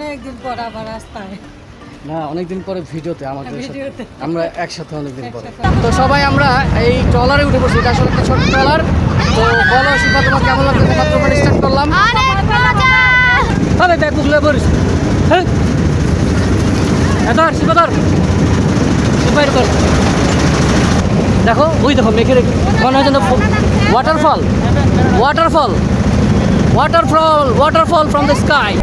অনেকদিন পর আবার রাস্তায় না, অনেকদিন পরে ভিডিওতে আমাদের আমরা একসাথে অনেকদিন পরে। তো সবাই আমরা এই ট্রলারে উঠে পড়ছি। এটা আসলে একটা ছোট ট্রলার। তো বলো শিফা, তোমার কেমন লাগছে? মাত্র করে স্টার্ট করলাম। আরে দেখ বুঝলে পড়িস। হ্যাঁ এদার শিফা, ধর শিফা, কর। দেখো ওই দেখো মেঘে রেখে মনে হয় যেন waterfall waterfall waterfall waterfall from the sky.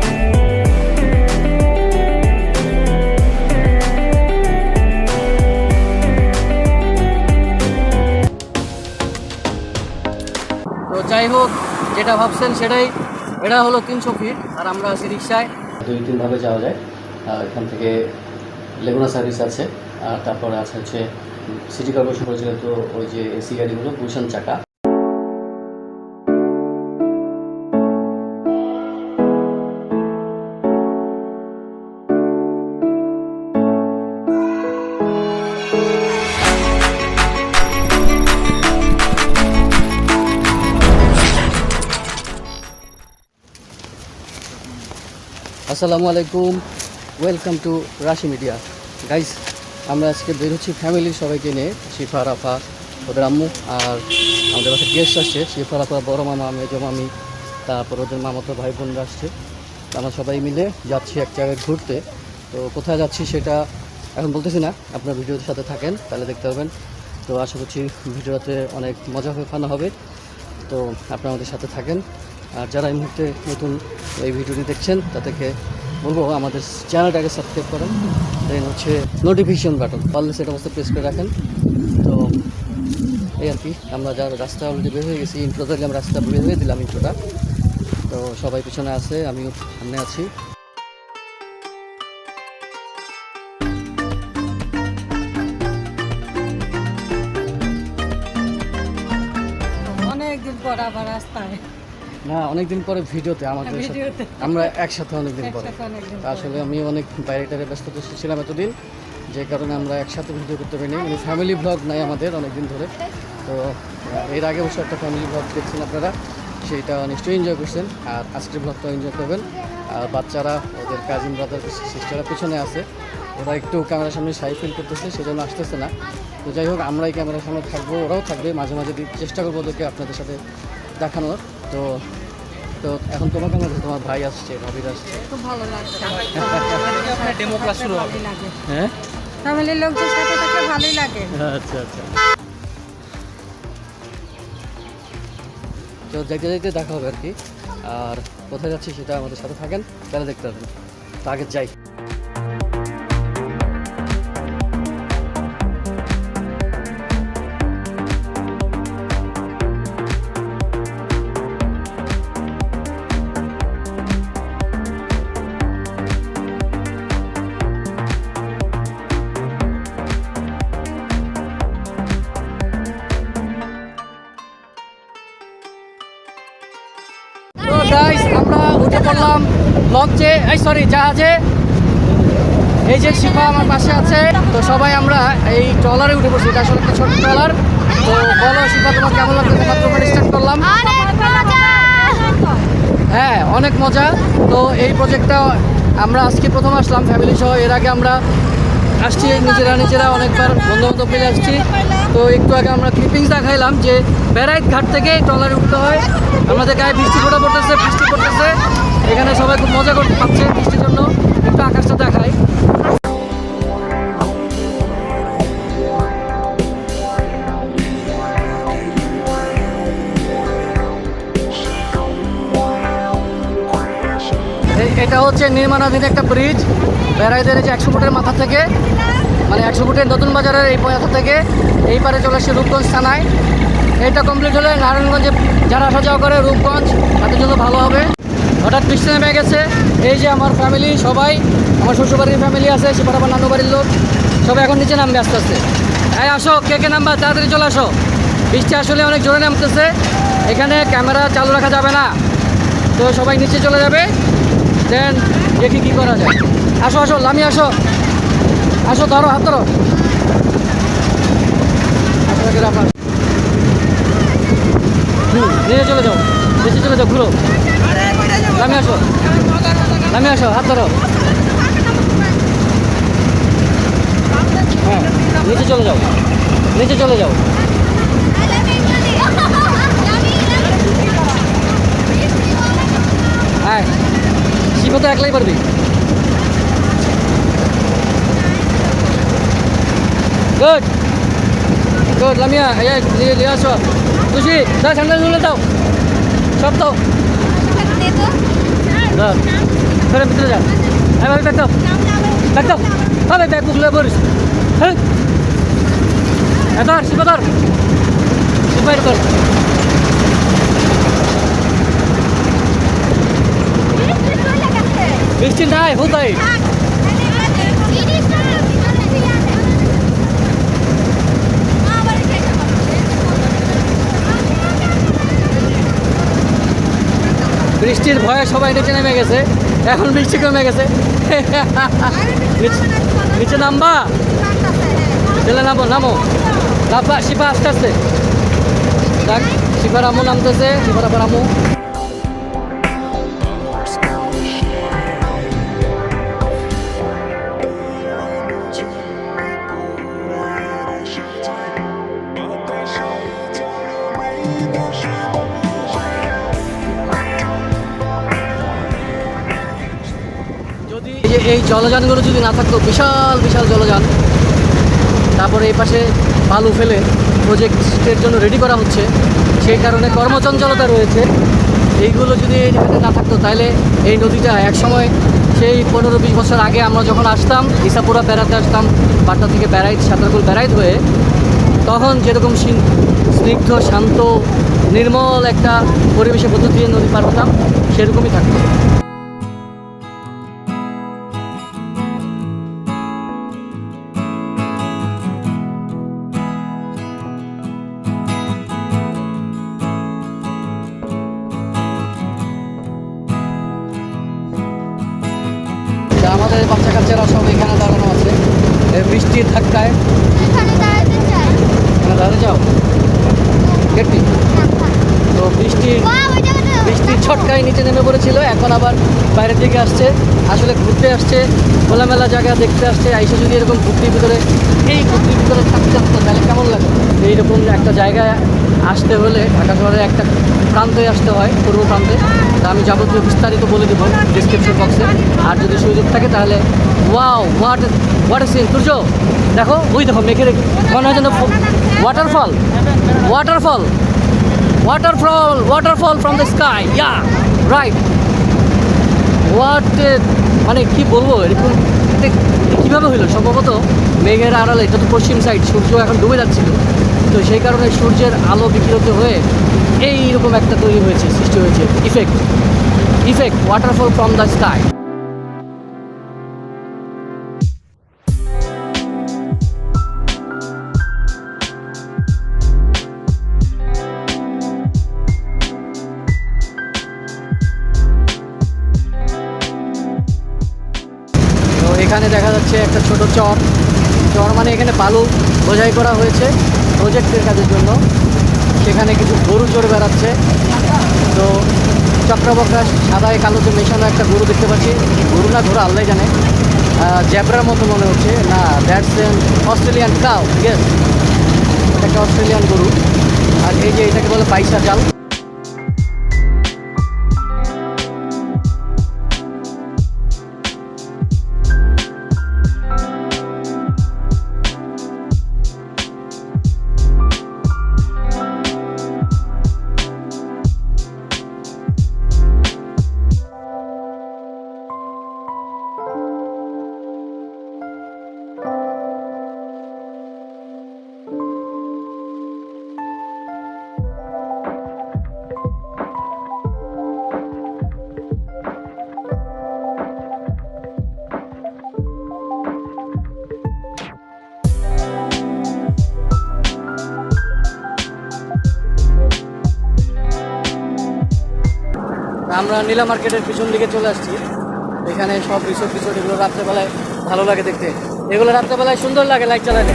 তো যাই হোক, যেটা ভাবছেন সেটাই। এটা হলো 300 ফিট আর আমরা আছি রিক্সায়। 2-3 ভাবে যাওয়া যায়। এখান থেকে লেগুনা সার্ভিস আছে, আর তারপরে আছে হচ্ছে সিটি কর্পোরেশন পরিচালিত ওই যে এসি গাড়িগুলো, ভূষণ চাকা। আসসালামু আলাইকুম, ওয়েলকাম টু রাশি মিডিয়া। গাইস, আমরা আজকে বের হচ্ছি ফ্যামিলির সবাইকে নিয়ে। শিফা, রাফা, ওদের আম্মু, আর আমাদের বাসায় গেস্ট আসছে। শিফা, রাফা, বড় মামা, মেজো মামি, তারপর ওদের মামাতো ভাই বোনরা আসছে। আমরা সবাই মিলে যাচ্ছি এক জায়গায় ঘুরতে। তো কোথায় যাচ্ছি সেটা এখন বলতেছি না, আপনার ভিডিওর সাথে থাকেন তাহলে দেখতে পাবেন। তো আশা করছি ভিডিওতে অনেক মজা হবে, ফান হবে। তো আপনারা আমাদের সাথে থাকেন। আর যারা এই মুহূর্তে নতুন এই ভিডিওটি দেখছেন তাদেরকে বলবো আমাদের চ্যানেলটাকে সাবস্ক্রাইব করেন, দেন হচ্ছে নোটিফিকেশন বাটন পারলে সেটা অবস্থা প্রেস করে রাখেন। তো এই আর কি, আমরা যার রাস্তা অলরেডি বের হয়ে গেছি। ইন্ট্রো দিলাম, রাস্তা বের হয়ে দিলাম ইন্ট্রোটা। তো সবাই পিছনে আছে, আমিও সামনে আছি। অনেকদিন পর আবার রাস্তায় না, অনেকদিন পরে ভিডিওতে আমাদের আমরা একসাথে অনেকদিন পরে। আসলে আমি অনেক বাইরেটারে ব্যস্ত ছিলাম এতদিন, যে কারণে আমরা একসাথে ভিডিও করতে পারিনি। মানে ফ্যামিলি ব্লগ নাই আমাদের অনেকদিন ধরে। তো এর আগে অবশ্য একটা ফ্যামিলি ব্লগ দেখছেন আপনারা, সেইটা নিশ্চয়ই এনজয় করছেন। আর আজকের ব্লগটা এনজয় করবেন। আর বাচ্চারা, ওদের কাজিন ব্রাদার সিস্টাররা পিছনে আছে, ওরা একটু ক্যামেরার সামনে শাই ফিল করতেছে, সেজন্য আসতেছে না। তো যাই হোক, আমরাই ক্যামেরার সামনে থাকবো, ওরাও থাকবে। মাঝে মাঝে চেষ্টা করবো ওদেরকে আপনাদের সাথে দেখানোর। তো তো এখন তোমার কেমন আছে? তোমার ভাই আসছে, ভাবির আসছে, খুব ভালো লাগছে। ডেমো ক্লাস শুরু হবে। হ্যাঁ, ফ্যামিলির লোকদের সাথে থাকলে ভালোই লাগে। আচ্ছা আচ্ছা। তো যাইতে যাইতে দেখা হবে আর কি। আর কোথায় যাচ্ছি সেটা আমাদের সাথে থাকেন তাহলে দেখতে পাবেন। তো আগে যাই। গাইস, আমরা উঠে পড়লাম লঞ্চে, জাহাজে। এই যে শিফা আমার পাশে আছে। তো সবাই আমরা এই ট্রলারে উঠে পড়ছি। এটা আসলে একটা ছোট ট্রলার। তো বলো শিফা, তোমার কেমন লাগছে? মাত্র করে স্টার্ট করলাম। হ্যাঁ, অনেক মজা। তো এই প্রজেক্টটা আমরা আজকে প্রথম আসলাম ফ্যামিলি সহ। এর আগে আমরা আসছি নিজেরা অনেকবার বন্ধু পেলে আসছি। তো একটু আগে আমরা ক্লিপিংস দেখাইলাম যে বেড়াইত ঘাট থেকে ট্রলারে উঠতে হয়। আমাদের গায়ে বৃষ্টি পড়তেছে। এখানে সবাই খুব মজা করতে পারছে বৃষ্টির জন্য। একটু আকাশটা দেখাই। এটা হচ্ছে নির্মাণাধীন একটা ব্রিজ। বেড়াইদের এই যে 100 ফুটের মাথা থেকে, মানে 100 ফুটের নতুন বাজারের এই মাথা থেকে এই পারে চলে আসছে রূপগঞ্জ থানায়। এটা কমপ্লিট হলে নারায়ণগঞ্জে যারা আসা যাওয়া করে রূপগঞ্জ, তাদের জন্য ভালো হবে। হঠাৎ বৃষ্টি নেমে গেছে। এই যে আমার ফ্যামিলি সবাই, আমার শ্বশুরবাড়ির ফ্যামিলি আছে, সেবার আমার নানু বাড়ির লোক, সবাই এখন নিচে নামবে আস্তে আস্তে। এই আসো, কে নামবা, তাড়াতাড়ি চলে আসো। বৃষ্টি আসলে অনেক জোরে নামতেছে, এখানে ক্যামেরা চালু রাখা যাবে না। তো সবাই নিচে চলে যাবে, দেন দেখি কী করা যায়। আসো লামি আসো, ধরো, হাত ধরো। নিচে চলে যাও, ঘুরো, লামি আসো। নামে আসো, হাত ধরো। হ্যাঁ, নিচে চলে যাও, নিচে চলে যাও। হ্যাঁ, শিবা তো একলাই পারবি। গুড গুড, লামিয়া নিয়ে আসো। খুশি, যা স্যান্ডেল তুলে দাও, সব তো ধরে ভিতরে যা। হ্যাঁ ভাবি, ব্যাগ দাও, ব্যাগ দাও। হবে ব্যাগ বুকলে পড়িস। হ্যাঁ, ধর শিবা, ধর শিবাই কর। বৃষ্টি নাই, হুদাই। বৃষ্টির ভয়ে সবাই নিচে নেমে গেছে, এখন বৃষ্টি কমে গেছে। নিচে নামবা, চলে নামো, নামো নামবা। শিবা আস্তে আস্তে, দেখ শিবার আম্মু নামতেছে, শিবার আবার আম্মু। এই জলযানগুলো যদি না থাকতো, বিশাল বিশাল জলযান, তারপরে এই পাশে বালু ফেলে প্রজেক্টের জন্য রেডি করা হচ্ছে, সেই কারণে কর্মচঞ্চলতা রয়েছে। এইগুলো যদি এখানে না থাকতো তাহলে এই নদীটা একসময় সেই 15-20 বছর আগে আমরা যখন আসতাম ইসাপুরা বেড়াতে আসতাম, বাড্ডা থেকে বেড়াইত, সাঁতারকুল বেড়াইত হয়ে, তখন যেরকম স্নিগ্ধ শান্ত নির্মল একটা পরিবেশের মধ্য দিয়ে নদী পার হতাম, সেরকমই থাকতো। আমাদের বাচ্চা কাচ্চারা সব এখানে দাঁড়ানো আছে বৃষ্টির ধাক্কায়। এখানে দাঁড়াতে যাও, গেটটি তো বৃষ্টির ছটকায় নিচে নেমে পড়েছিল, এখন আবার বাইরের দিকে আসছে। আসলে ঘুরতে আসছে, খোলামেলা জায়গা দেখতে আসছে। আইসে যদি এরকম ঘুরতির ভিতরে, এই ঘুরতির ভিতরে থাকতে থাকতো তাহলে কেমন লাগে? এইরকম একটা জায়গায় আসতে হলে ঢাকা শহরের একটা প্রান্তে আসতে হয়, পূর্ব প্রান্তে। তা আমি যাবতীয় বিস্তারিত বলে দেবো ডিসক্রিপশন বক্সে, আর যদি সুযোগ থাকে তাহলে। ওয়াও, হোয়াট এ সিন, সূর্য দেখো, ওই দেখো মেঘের মনে হয় যেন waterfall, waterfall, waterfall, waterfall from the sky, yeah, right. What মানে কি বলবো, এরকম কীভাবে হইলো? সম্ভবত মেঘের আড়ালে, এটা তো পশ্চিম সাইড, সূর্য এখন ডুবে যাচ্ছিল, তো সেই কারণে সূর্যের আলো বিকিরিত হয়ে এইরকম একটা তৈরি হয়েছে, সৃষ্টি হয়েছে effect waterfall from the sky. এখানে দেখা যাচ্ছে একটা ছোট চর মানে এখানে বালু বোঝাই করা হয়েছে প্রজেক্টের কাজের জন্য। সেখানে কিছু গরু চড়ে বেড়াচ্ছে, তো চক্রবক্রা সাদায় কালোতে মেশানো একটা গরু দেখতে পাচ্ছি। গরু না ঘোড়া আল্লাহ জানে, জ্যাবরার মতো মনে হচ্ছে। না, that's N Australian cow, guess, এটা একটা অস্ট্রেলিয়ান গরু। আর এই যে এটাকে বলে পাইসা জাল। আমরা নীলা মার্কেটের পিছন দিকে চলে আসছি। এখানে সব রিসোর্ট এগুলো রাত্রেবেলায় ভালো লাগে দেখতে, এগুলো রাত্রেবেলায় সুন্দর লাগে লাইট চালালে।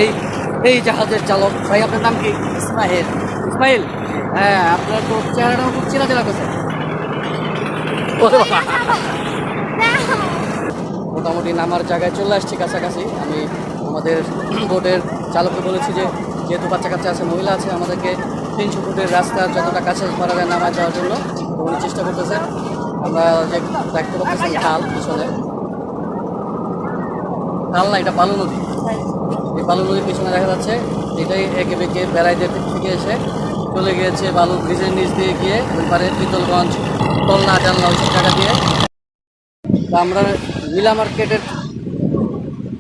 এই এই জাহাজের চালক ভাই, আপনার নাম কি? ইসমাইল। ইসমাইল, হ্যাঁ আপনার তো চেহারাটাও খুব চেনা চেনা করছে। মোটামুটি নামার জায়গায় চলে আসছি কাছাকাছি। আমি আমাদের বোটের চালককে বলেছি যে যেহেতু বাচ্চা কাচ্চা আছে, মহিলা আছে, আমাদেরকে 300 ফুটের রাস্তা যতটা কাছে পারা যায় নামায় যাওয়ার জন্য উনি চেষ্টা করতেছেন। আমরা যে দেখতে পাচ্ছি খাল পিছনে, খাল না, এটা বালু নদী। এই বালু নদীর পিছনে দেখা যাচ্ছে এটাই একে বেঁকে বেড়াইদের থেকে এসে চলে গিয়েছে বালু ব্রিজের নিচ দিয়ে গিয়ে ওই পারে পিতলগঞ্জ, তলনা, জানলা, ওইসব জায়গা দিয়ে। তা আমরা নীলা মার্কেটের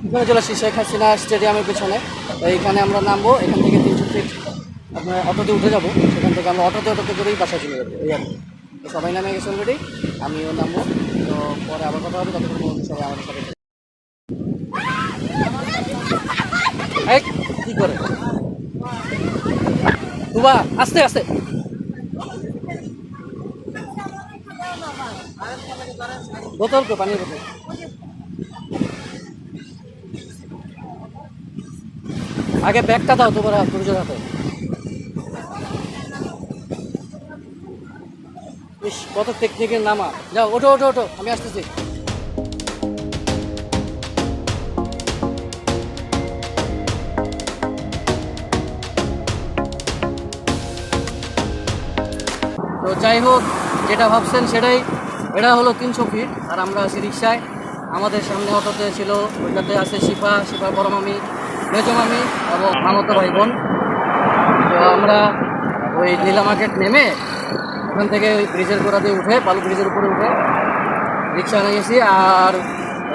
পিছনে চলে আসছি, শেখ হাসিনা স্টেডিয়ামের পিছনে। তো এইখানে আমরা নামবো, এখান থেকে 300 ফিট আপনার অটোতে উঠে যাবো। সেখান থেকে আমরা অটোতে করেই বাসায় চলে যাবো, এই আর কি। তো সবাই নামে গেছে অলরেডি, আমিও নামবো। তো পরে আবার কথা হবে, ততক্ষণ সবাই আমাদের সাথে। কি করে তুবা, আস্তে আস্তে। বোতল তো, পানির বোতল। আগে ব্যাগটা দাও তোমার পুরুষের হাতে। ইস, কত টেকনিকের নামা। যাও, ওঠো ওঠো ওঠো, আমি আসতেছি। তো যাই হোক, যেটা ভাবছেন সেটাই। এটা হলো 300 ফিট, আর আমরা আছি রিক্সায়। আমাদের সামনে অটোতে ছিল, ওইটাতে আছে শিফা বড় মামি, মেজো মামি এবং মামতো ভাই বোন। তো আমরা ওই নীলা মার্কেট নেমে ওখান থেকে ওই ব্রিজের গোড়া দিয়ে উঠে, বালু ব্রিজের উপরে উঠে রিক্সা নিয়ে গেছি। আর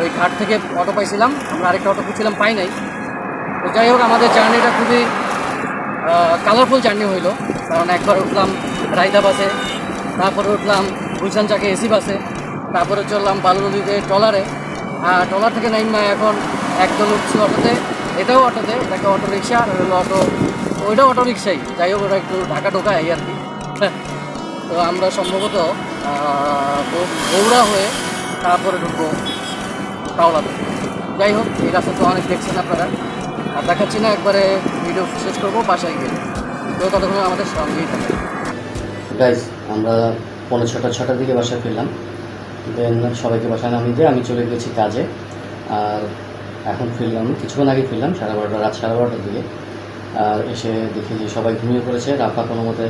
ওই ঘাট থেকে অটো পাইছিলাম, আমরা আরেকটা অটো খুঁজছিলাম, পাই নাই। তো যাই হোক, আমাদের জার্নিটা খুবই কালারফুল জার্নি হইলো। কারণ একবার উঠলাম রায়দা বাসে, তারপরে উঠলাম গুলশান চাকে এসি বাসে, তারপরে চললাম বালু নদীতে ট্রলারে। আর ট্রলার থেকে নাইমা এখন একদল উঠছি অটোতে, এটাও অটোতে, এটাকে অটো রিক্সা, আর হলো অটো, ওইটাও অটো রিক্সাই। যাই হোক, ওটা একটু ঢাকা ঢোকা এই আর কি। তো আমরা সম্ভবত বৌড়া হয়ে তারপরে ঢুকবো কাওলাতে। যাই হোক, এই রাস্তা তো অনেক দেখছেন আপনারা, আর দেখাচ্ছি না, একবারে ভিডিও শেষ করবো বাসায় গিয়ে। তো ততক্ষণ আমাদের সঙ্গেই থাকে। গাইজ, আমরা 6:45-6টার দিকে বাসায় ফিরলাম। দেন সবাইকে বাসায় নামিয়ে দিয়ে আমি চলে গেছি কাজে। আর এখন ফিরলাম, কিছুক্ষণ আগে ফিরলাম, রাত 12:30টার দিকে। আর এসে দেখি যে সবাই ঘুমিয়ে পড়েছে। রাফা কোনো মতে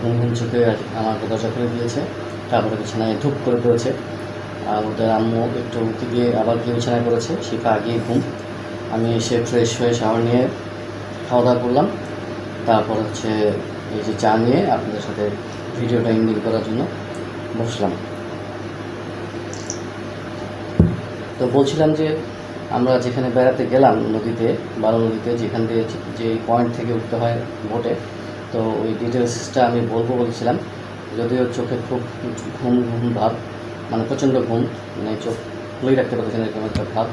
ঘুম চোখে আমাকে দরজা খুলে দিয়েছে, তারপরে বিছানায় ধূপ করে দিয়েছে। আর ওদের আম্মু একটু উঠে গিয়ে আবার গিয়ে বিছানায় করেছে, শিফা আগিয়ে ঘুম। আমি এসে ফ্রেশ হয়ে শাওয়ার নিয়ে খাওয়া দাওয়া করলাম। তারপর হচ্ছে এই যে চা নিয়ে আপনাদের সাথে ভিডিওটা এন্ডিং করার জন্য বসলাম। তো বলছিলাম যে আমরা যেখানে বেড়াতে গেলাম নদীতে, বালু নদীতে, যেখান দিয়ে যে পয়েন্ট থেকে উঠতে হয় বোটে, তো ওই ডিটেলসটা আমি বলেছিলাম। যদিও চোখে খুব ঘুম ভাব, মানে প্রচণ্ড ঘুম, মানে চোখ খুলেই রাখতে পারছি না, এরকম একটা ভাব।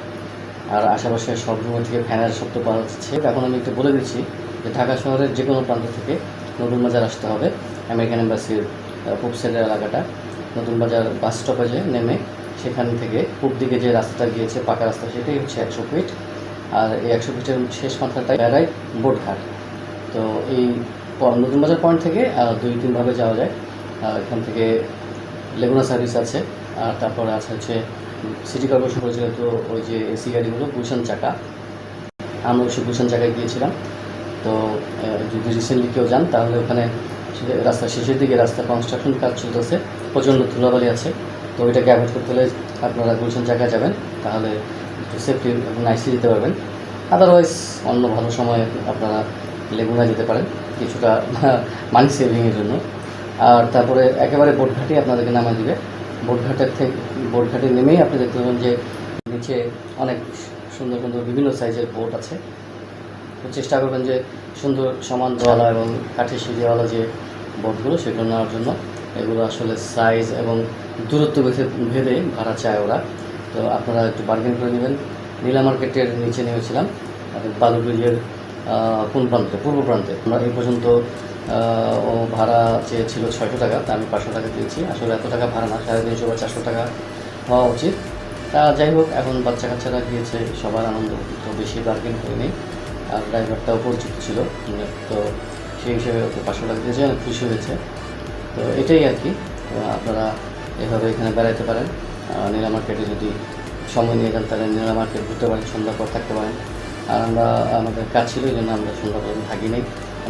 আর আশেপাশে সব রুমের থেকে ফ্যানের শব্দ পাওয়া যাচ্ছে। এখন আমি একটু বলে দিচ্ছি যে ঢাকা শহরের যে কোনো প্রান্ত থেকে নতুন বাজার আসতে হবে। আমেরিকান এম্বাসির পূব সাইডের এলাকাটা, নতুন বাজার বাস স্টপেজে নেমে সেখান থেকে পূব দিকে যে রাস্তাটা গিয়েছে, পাকা রাস্তা, সেটাই হচ্ছে 100 ফিট। আর এই 100 ফিটের শেষ মাত্রাটাই বেড়াই বোটঘাট। তো এই নতুন বাজার পয়েন্ট থেকে 2-3 ভাবে যাওয়া যায়। এখান থেকে লেগুনা সার্ভিস আছে, আর তারপরে আছে হচ্ছে সিটি কর্পোরেশন পরিচালিত ওই যে এসি গাড়িগুলো, গুলশান চাকা। আমরা ওই গুলশান চাকায় গিয়েছিলাম। তো যদি রিসেন্টলি কেউ যান তাহলে ওখানে রাস্তার শেষের দিকে রাস্তা কনস্ট্রাকশন কাজ চলতেছে, প্রচণ্ড ধুলাবালি আছে। তো ওইটাকে অ্যাভয়েড করতে হলে আপনারা গুলশান চাকায় যাবেন, তাহলে একটু সেফটি এবং নাইসলি যেতে পারবেন। আদারওয়াইজ অন্য ভালো সময় আপনারা লেগুনায় যেতে পারেন, কিছুটা মানি সেভিংয়ের জন্য। আর তারপরে একেবারে বোটঘাটে আপনাদেরকে নামা দিবে। বোটঘাটে নেমেই আপনি দেখতে পাবেন যে নিচে অনেক সুন্দর সুন্দর বিভিন্ন সাইজের বোট আছে। তো চেষ্টা করবেন যে সুন্দর সমান দোয়ালা এবং কাঠের সিঁড়িওয়ালা যে বোটগুলো, সেগুলো নেওয়ার জন্য। এগুলো আসলে সাইজ এবং দূরত্ব ভেদে ভাড়া চায় ওরা। তো আপনারা একটু বার্গেন করে নেবেন। নীলা মার্কেটের নিচে নেমেছিলাম, বালু ব্রিজের কোন প্রান্তে, পূর্ব প্রান্তে। আমরা এই পর্যন্ত ও ভাড়া চেয়েছিল 600 টাকা, তা আমি 500 টাকা দিয়েছি। আসলে এত টাকা ভাড়া না, 350 বা 400 টাকা হওয়া উচিত। তা যাই হোক, এখন বাচ্চা কাচ্চারা গিয়েছে, সবার আনন্দ, তো বেশি বার্গেন করে নেই। আর ড্রাইভারটাও পরিচিত ছিল, তো সেই হিসেবে ওকে 500 টাকা দিয়েছে, অনেক খুশি হয়েছে। তো এটাই আর কি। তো আপনারা এভাবে এখানে বেড়াতে পারেন। নীলা মার্কেটে যদি সময় নিয়ে যান তাহলে নীলা মার্কেট ঘুরতে পারেন, সন্ধ্যার পর থাকতে পারেন। আর আমাদের কাজ ছিল, এই জন্য আমরা সন্ধ্যা পর্যন্ত থাকি নাই।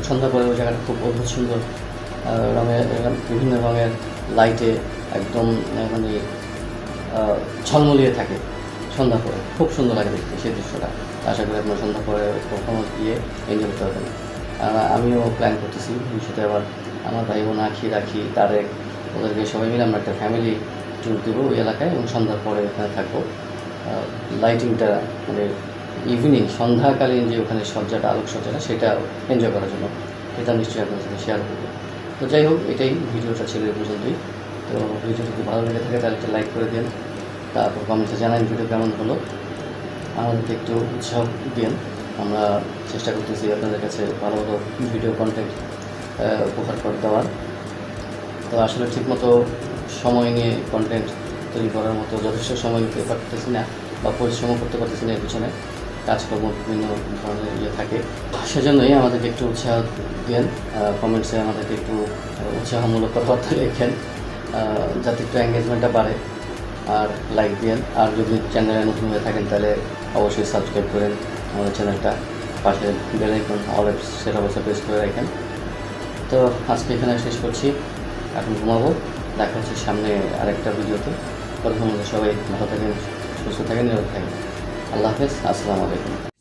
সন্ধ্যার পরে ওই জায়গাটা খুব অদ্ভুত সুন্দর, রঙের বিভিন্ন রঙের লাইটে একদম মানে ঝলমলিয়ে থাকে। সন্ধ্যার পরে খুব সুন্দর লাগে দেখতে সেই দৃশ্যটা। আশা করি আপনারা সন্ধ্যা পরে কখনো গিয়ে এনজয় করতে পারবেন। আমিও প্ল্যান করতেছি ভবিষ্যতে আবার আমার ভাই বোন রাখি তারেক, ওদেরকে সবাই মিলে আমরা একটা ফ্যামিলি ট্যুর দেবো ওই এলাকায়, এবং সন্ধ্যার পরে ওখানে থাকবো। লাইটিংটা মানে ইভিনিং সন্ধ্যাকালীন যে ওখানে সজ্জাটা, আলোকসজ্জাটা, সেটা এনজয় করার জন্য এটা নিশ্চয়ই আপনার সাথে শেয়ার করবো। তো যাই হোক, এটাই ভিডিওটা ছিল এই পর্যন্তই। তো ভিডিও যদি ভালো লেগে থাকে তাহলে একটা লাইক করে দিন, তারপর কমেন্টে জানান ভিডিও কেমন হলো, আমাদেরকে একটু উৎসাহ দিন। আমরা চেষ্টা করতেছি আপনাদের কাছে ভালো ভালো ভিডিও কন্টেন্ট উপহার করে দেওয়ার। তো আসলে ঠিকমতো সময় নিয়ে কন্টেন্ট তৈরি করার মতো যথেষ্ট সময় দিতে পারতেছি না, বা পরিশ্রমও করতে পারতেছি না। এর পিছনে কাজকর্ম বিভিন্ন ধরনের থাকে, সেজন্যই আমাদেরকে একটু উৎসাহ দেন। কমেন্টসে আমাদেরকে একটু উৎসাহমূলক কথাবার্তা লেখেন, যাতে একটু এঙ্গেজমেন্টটা বাড়ে। আর লাইক দিন, আর যদি চ্যানেলে নতুন হয়ে থাকেন তাহলে অবশ্যই সাবস্ক্রাইব করেন আমাদের চ্যানেলটা, পাশে বেল আইকন সেটা অবশ্যই প্রেস করে রাখেন। তো আজকে এখানে শেষ করছি, এখন ঘুমাবো। দেখা হচ্ছে সামনে আরেকটা ভিডিওতে। ততক্ষণ সবাই ভালো থাকেন, সুস্থ থাকেন, নিরাপদ থাকেন। আল্লাহ হাফেজ, আসসালামু আলাইকুম।